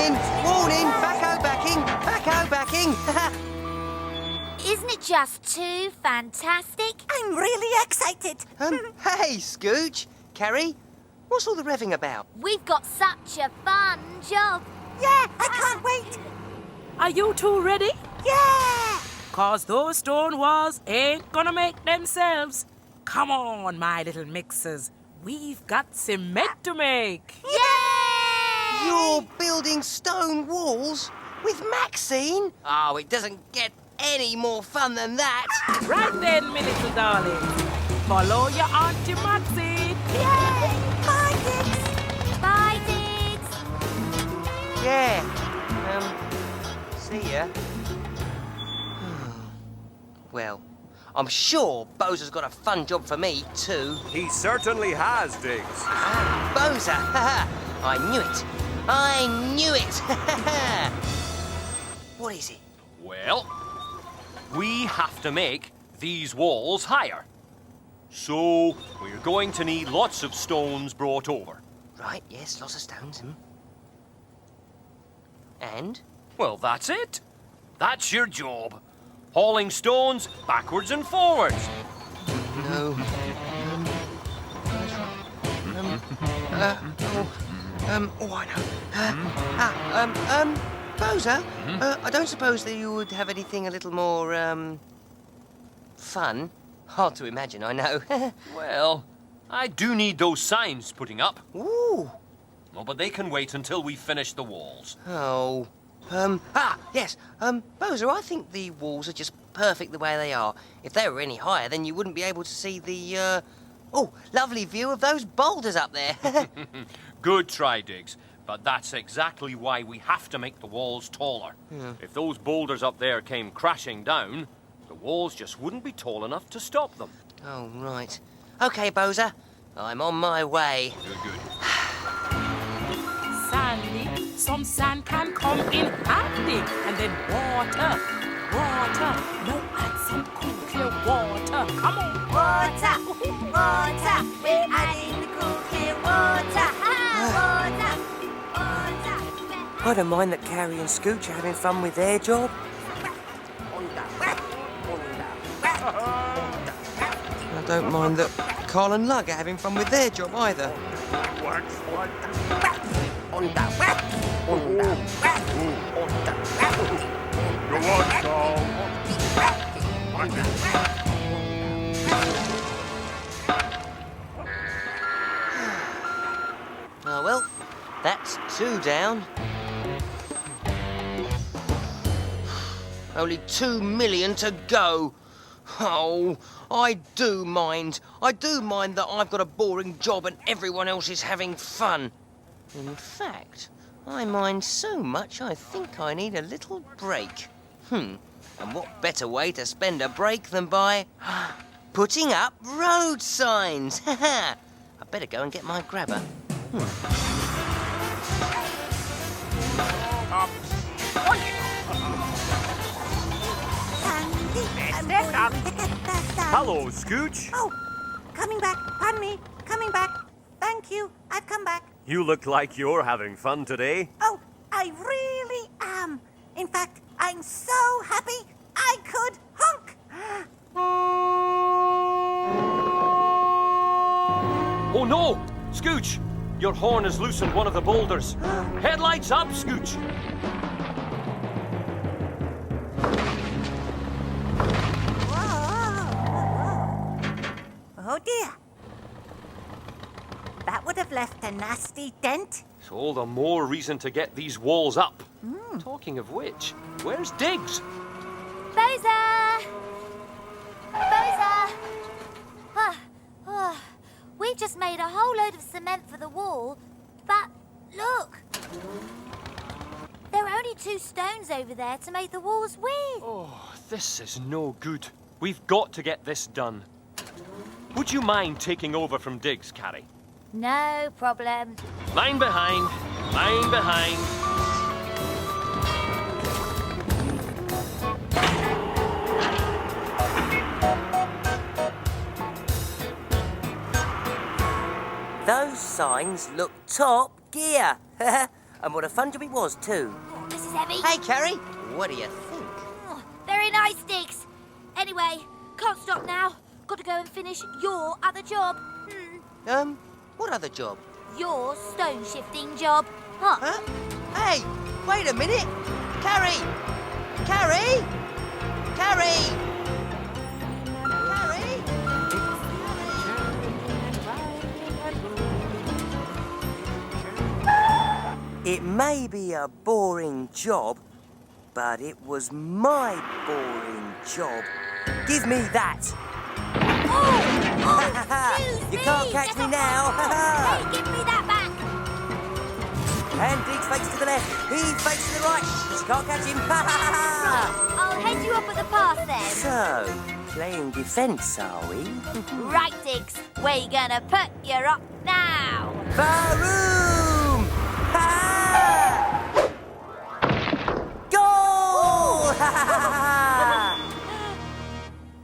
Warning! Warning! Backhoe backing! Backhoe backing! Isn't it just too fantastic? I'm really excited. Hey, Scooch! Carrie, what's all the revving about? We've got such a fun job. Yeah, I can't wait. Are you two ready? Yeah! 'Cause those stone walls ain't gonna make themselves. Come on, my little mixers. We've got cement to make. Yay! You're building stone walls with Maxine? Oh, it doesn't get any more fun than that. Right then, my little darling. Follow your Auntie Maxine. Yay! Bye, Dix. Bye, Diggs. Yeah. See ya. Well, I'm sure Boza's got a fun job for me, too. He certainly has, Diggs. Boza! I knew it! I knew it! What is it? Well, we have to make these walls higher. So, we're going to need lots of stones brought over. Right, yes, lots of stones. And? Well, that's it. That's your job. Hauling stones backwards and forwards. No. I know. Boza, I don't suppose that you would have anything a little more, fun? Hard to imagine, I know. Well, I do need those signs putting up. Ooh. Oh, but they can wait until we finish the walls. Oh. Yes. Boza, I think the walls are just perfect the way they are. If they were any higher, then you wouldn't be able to see the, lovely view of those boulders up there. Good try, Diggs. But that's exactly why we have to make the walls taller. Yeah. If those boulders up there came crashing down, the walls just wouldn't be tall enough to stop them. Oh, right. Okay, Boza. I'm on my way. Good. Sandy, some sand can come in handy. And then water. Now add some cool, clear water. Come on. Water. We're adding the cool, clear water. Water. I don't mind that Carrie and Scooch are having fun with their job. I don't mind that Carl and Lug are having fun with their job either. Go on, Carl. Oh, well, that's 2 down. Only 2 million to go. Oh, I do mind. I do mind that I've got a boring job and everyone else is having fun. In fact, I mind so much I think I need a little break. And what better way to spend a break than by putting up road signs? I better go and get my grabber. Hello, Scooch. Oh, coming back. Pardon me. Coming back. Thank you. I've come back. You look like you're having fun today. Oh, I really am. In fact, I'm so happy I could honk. Oh no! Scooch! Your horn has loosened one of the boulders. Headlights up, Scooch! Oh dear. That would have left a nasty dent. So all the more reason to get these walls up. Talking of which, where's Diggs? Boza! We've just made a whole load of cement for the wall, but look! There are only 2 stones over there to make the walls with. Oh, this is no good. We've got to get this done. Would you mind taking over from Diggs, Carrie? No problem. Line behind. Line behind. Those signs look top gear. And what a fun job it was, too. Oh, this is heavy. Hey, Carrie, what do you think? Oh, very nice, Diggs. Anyway, can't stop now. Got to go and finish your other job. What other job? Your stone shifting job. Huh? Huh? Hey, wait a minute. Carrie! Carrie! Carrie! Carrie! It may be a boring job, but it was my boring job. Give me that. Excuse You me. can't catch Get me off now. my- Hey, give me that back. And Diggs fakes to the left. He fakes to the right. She can't catch him. I'll head you up with a pass then. So, playing defence, are we? Right, Diggs. Where you gonna put your up now? Baroom! Ha! Goal!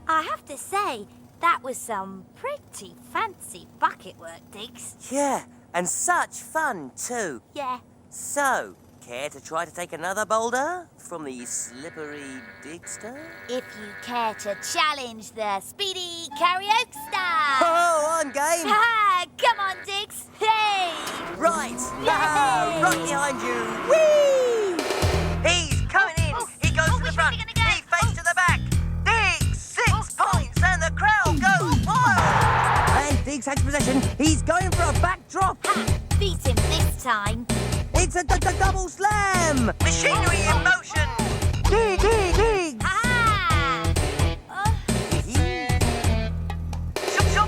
I have to say, that was some pretty fancy bucket work, Diggs. Yeah, and such fun too. Yeah. So, care to try to take another boulder from the slippery Digster? If you care to challenge the speedy karaoke Oh, on game! Ha! Come on, Diggs. Hey! Right! Yay! Right behind you! Whee! He's coming in! He goes to the which front! way is he gonna go? He fakes to the back! Diggs! 6 points and the crowd goes wild! And Diggs has possession. He's going for a backdrop! Ha! Beat him this time. It's a double slam! Machinery in motion! Diggs! Ah!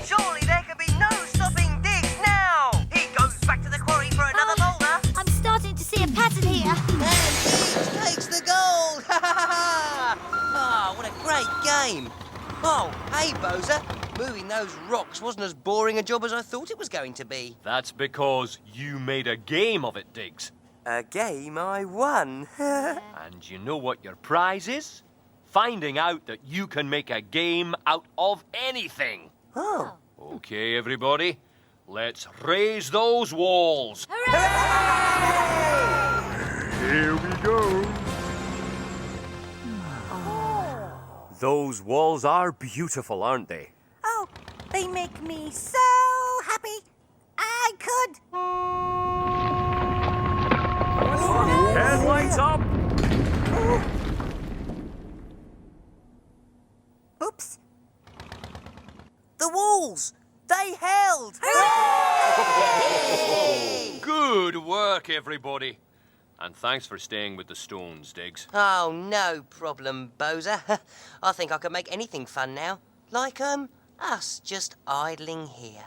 Surely there can be no stopping Diggs now! He goes back to the quarry for another boulder. I'm starting to see a pattern here. And Diggs takes the gold! Ha ha ha! Ah, what a great game! Oh, hey, Bozer. Moving those rocks wasn't as boring a job as I thought it was going to be. That's because you made a game of it, Diggs. A game I won. And you know what your prize is? Finding out that you can make a game out of anything. Oh. Okay, everybody, let's raise those walls. Here we go. Those walls are beautiful, aren't they? Oh, they make me so happy. I could. Headlights up! Oops. The walls! They held! Good work, everybody. And thanks for staying with the stones, Diggs. Oh, no problem, Bozer. I think I can make anything fun now. Like, us just idling here.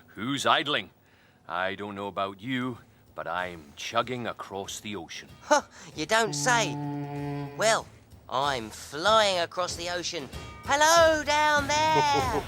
Who's idling? I don't know about you, but I'm chugging across the ocean. Huh, you don't say. Well, I'm flying across the ocean. Hello down there!